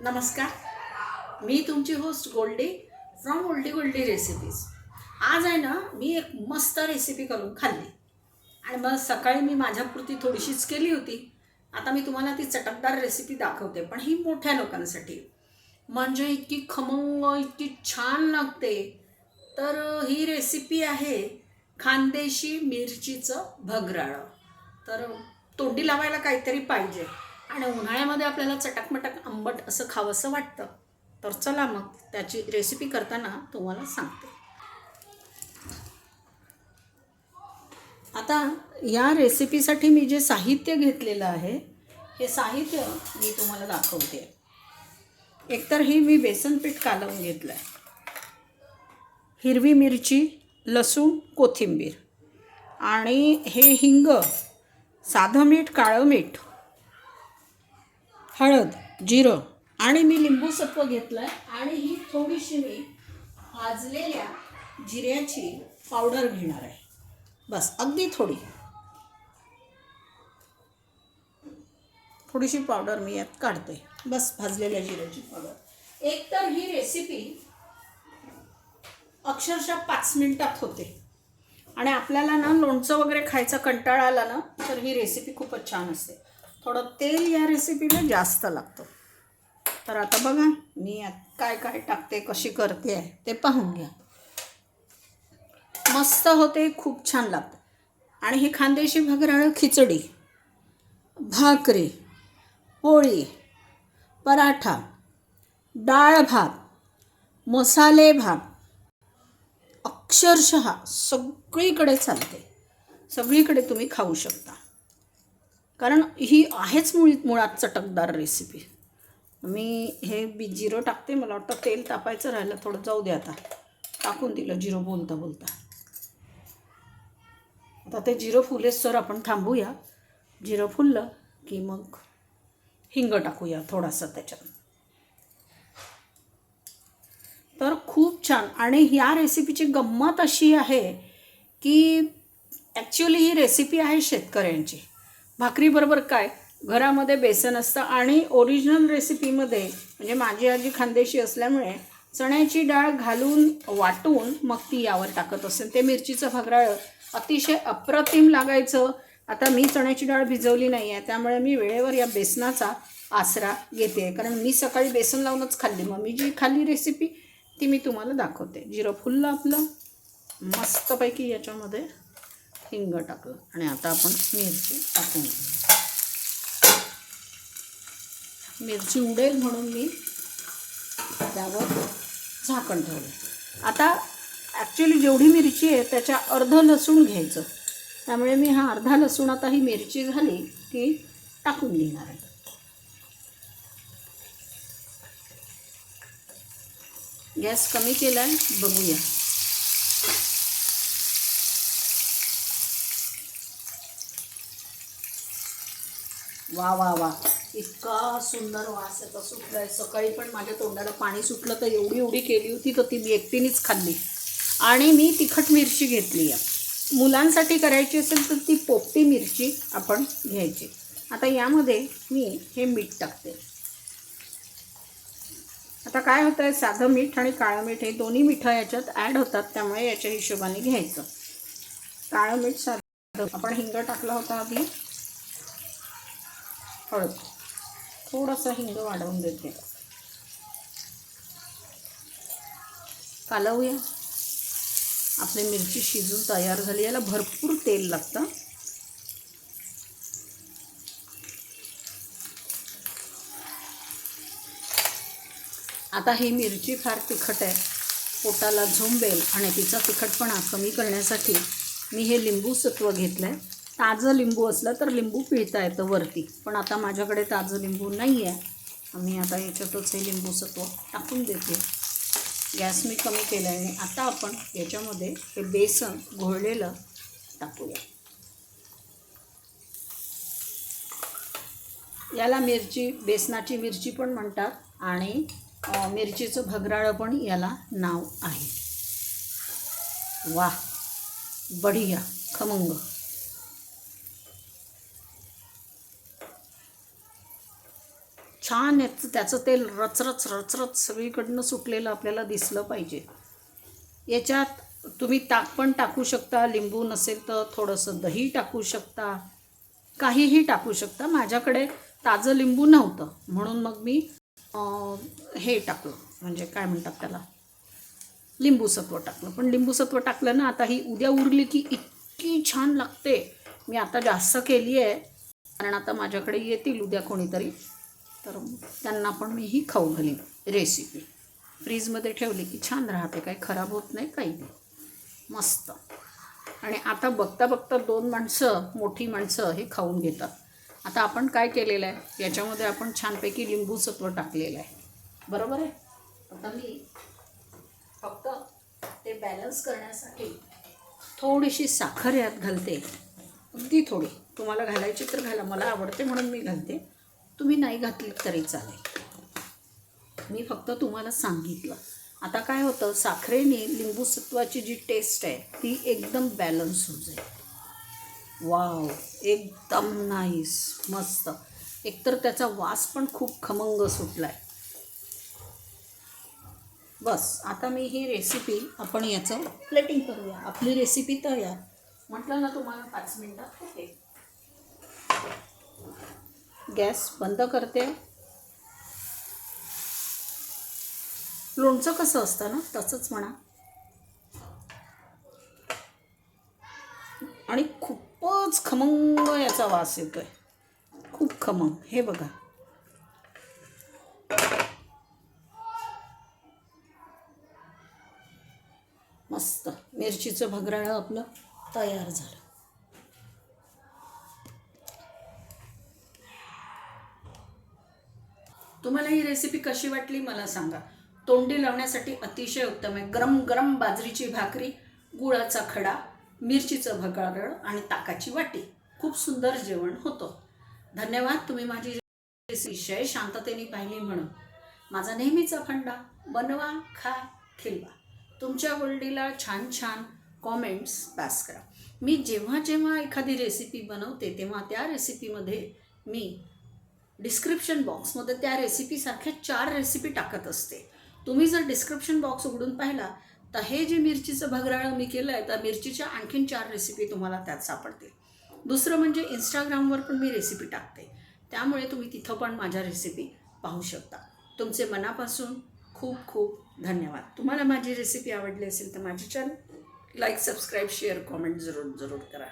नमस्कार, मी तुमची host Goldy from ओल्डी गोल्डी रेसिपीज. आज आहे ना, मी एक मस्त रेसिपी करून खाल्ली आणि मग सकाळी मी माझ्यापुरती थोडीशीच केली होती. आता मी तुम्हाला ती चटकदार रेसिपी दाखवते, पण ही मोठ्या लोकांसाठी. म्हणजे इतकी खमंग, इतकी छान लागते. तर ही रेसिपी आहे खानदेशी मिरचीचं भगराळं. तर तोंडी लावायला काहीतरी पाहिजे आणि उन्हाळ्यामध्ये आपल्याला चटकमटक आंबट असं खावंसं वाटतं. तर चला मग त्याची रेसिपी करताना तुम्हाला सांगते. आता या रेसिपीसाठी मी जे साहित्य घेतलेलं आहे, हे साहित्य मी तुम्हाला दाखवते. एकतर ही मी बेसन पीठ कालवून घेतलं आहे, हिरवी मिरची, लसूण, कोथिंबीर आणि हे हिंग, साधं मीठ, काळं मीठ, हळद, जिरं आणि मी लिंबू सत्व घेतलं आहे आणि ही थोडीशी मी भाजलेल्या जिऱ्याची पावडर घेणार आहे. बस अगदी थोडीशी पावडर मी यात काढते. बस भाजलेल्या जिऱ्याची पावडर. एकतर ही रेसिपी अक्षरशः 5 मिनिटात होते आणि आपल्याला ना लोणचं वगैरे खायचा कंटाळा आला ना, तर ही रेसिपी खूपच छान असते. थोडं तेल या रेसिपीला जास्त लागतं. तर आता बघा मी यात काय काय टाकते, कशी करते आहे ते पाहून घ्या. मस्त होते, खूप छान लागतं. आणि ही खानदेशी भगराळं खिचडी, भाकरी, पोळी, पराठा, डाळ भात, मसाले भात, अक्षरशः सगळीकडे चालते. सगळीकडे तुम्ही खाऊ शकता, कारण ही आहेच मुळात चटकदार रेसिपी. मी हे जिरं टाकते. मला वाटतं तेल तापायचं राहिलं थोडं, जाऊ दे. आता टाकून दिलं जिरं बोलता बोलता. आता ते जिरं फुलेस तर आपण थांबूया. जिरं फुललं की मग हिंग टाकूया थोडासा त्याच्यात. तर खूप छान. आणि ह्या रेसिपीची गंमत अशी आहे की ॲक्च्युली ही रेसिपी आहे शेतकऱ्यांची. भाकरीबरोबर काय, घरामध्ये बेसन असतं आणि ओरिजिनल रेसिपीमध्ये म्हणजे माझी आजी खानदेशी असल्यामुळे चण्याची डाळ घालून वाटून मग ती यावर टाकत असेल. ते मिरचीचं भगराळं अतिशय अप्रतिम लागायचं. आता मी चण्याची डाळ भिजवली नाही आहे, त्यामुळे मी वेळेवर या बेसनाचा आसरा घेते, कारण मी सकाळी बेसन लावूनच खाल्ली. मग मी जी खाल्ली रेसिपी ती मी तुम्हाला दाखवते. जिरं फुललं आपलं मस्तपैकी, याच्यामध्ये हिंग टाकलं आणि आता आपण मिरची टाकून घेऊ. मिरची उडेल म्हणून मी त्यावर झाकण ठेवलं. आता ॲक्च्युली जेवढी मिरची आहे त्याच्या अर्ध लसूण घ्यायचं, त्यामुळे मी हा अर्धा लसूण, आता ही मिरची झाली की टाकून घेणार आहे. गॅस कमी केला आहे, बघूया. वा वा वा, इतका सुंदर वास येतो, सुटलाय. सकाळी पण माझ्या तोंडाला पाणी सुटलं, तर एवढी केली होती, तर ती मी एकटीनेच खाल्ली. आणि मी तिखट मिरची घेतली आहे. मुलांसाठी करायची असेल तर ती पोपटी मिरची आपण घ्यायची. आता यामध्ये मी हे मीठ टाकते. आता काय होतं आहे, साधं मीठ आणि काळं मीठ हे दोन्ही मिठं याच्यात ॲड होतात, त्यामुळे याच्या हिशोबाने घ्यायचं. काळं मीठ साधं. आपण हिंग टाकला होता आधी. हळद, थोडंसं हिंग वाढवून देते. कालवूया. आपली मिरची शिजून तयार झाली. याला भरपूर तेल लागतं. आता ही मिरची फार तिखट आहे, पोटाला झोंबेल आणि तिचा तिखटपणा कमी करण्यासाठी मी हे लिंबू सत्व घेतलं आहे. ताजं लिंबू असलं तर लिंबू पिळता येतं वरती, पण आता माझ्याकडे ताजं लिंबू नाही आहे. आम्ही आता याच्यातच हे लिंबू सत्व टाकून देते. गॅस मी कमी केला आहे आणि आता आपण याच्यामध्ये हे बेसन घोळलेलं टाकूया. याला बेसनाची मिरची पण म्हणतात आणि मिरचीचं भगराळं पण याला नाव आहे. वाह, बढिया, खमंग. छान त्याचं तेल रचरच रचरच सगळीकडनं सुटलेलं आपल्याला दिसलं पाहिजे. याच्यात तुम्ही ताक पण टाकू शकता, लिंबू नसेल तर थोडंसं दही टाकू शकता, काहीही टाकू शकता. माझ्याकडे ताजं लिंबू नव्हतं म्हणून मग मी हे टाकलं, म्हणजे काय म्हणतात त्याला, लिंबूसत्व टाकलं. पण लिंबूसत्व टाकलं ना, आता ही उद्या उरली की इतकी छान लागते. मी आता जास्त केली आहे कारण आता माझ्याकडे येतील उद्या कोणीतरी, तर त्यांना पण मी ही खाऊ घालीन रेसिपी. फ्रीजमध्ये ठेवली की छान राहते, काही खराब होत नाही, काही नाही, मस्त. आणि आता बघता बघता 2 माणसं, मोठी माणसं हे खाऊन घेतात. आता आपण काय केलेलं आहे, याच्यामध्ये आपण छानपैकी लिंबूसत्व टाकलेलं आहे, बरोबर आहे. आता मी फक्त ते बॅलन्स करण्यासाठी थोडीशी साखर यात घालते, अगदी थोडी. तुम्हाला घालायची तर घाला, मला आवडते म्हणून मी घालते, तुम्ही नाही घातली तरी चालेल. मी फक्त तुम्हाला सांगितलं. आता काय होतं, साखरेने लिंबूसत्वाची जी टेस्ट आहे ती एकदम बॅलन्स होऊन जाईल. वाव, एकदम नाईस, मस्त. एकतर त्याचा वास पण खूप खमंग सुटला आहे. बस आता मी ही रेसिपी, आपण याचं प्लेटिंग करूया. आपली रेसिपी तयार. म्हटलं ना तुम्हाला 5 मिनटात होते. गॅस बंद करते. लोणचं कसं असतं ना तसंच म्हणा. आणि खूपच खमंग याचा वास येतोय, खूप खमंग. हे बघा, मस्त मिरचीचं भगराळं आपलं तयार झालं. तुम्हाला ही रेसिपी कशी वाटली मला सांगा. तोंडी लावण्यासाठी अतिशय उत्तम आहे. गरम गरम बाजरीची भाकरी, गुळाचा खडा, मिरचीचं भगराळ आणि ताकाची वाटी, खूप सुंदर जेवण होतं. धन्यवाद. तुम्ही माझी रेसिपी शांततेने पाहिली म्हणून. माझा नेहमीचा फंडा, बनवा, खा, खिलवा. तुमच्या गोल्डीला छान छान कॉमेंट्स पास करा. मी जेव्हा जेव्हा एखादी रेसिपी बनवते तेव्हा त्या रेसिपीमध्ये मी डिस्क्रिप्शन बॉक्समध्ये त्या रेसिपीसारख्या 4 रेसिपी टाकत असते. तुम्ही जर डिस्क्रिप्शन बॉक्स उघडून पाहिला तर हे जे मिरचीचं भगराळं मी केलं आहे, तर मिरचीच्या आणखीन 4 रेसिपी तुम्हाला त्यात सापडतील. दुसरं म्हणजे इंस्टाग्रामवर पण मी रेसिपी टाकते, त्यामुळे तुम्ही तिथं पण माझ्या रेसिपी पाहू शकता. तुमचे मनापासून खूप खूप धन्यवाद. तुम्हाला माझी रेसिपी आवडली असेल तर माझी channel like, subscribe, share, comment जरूर जरूर करा.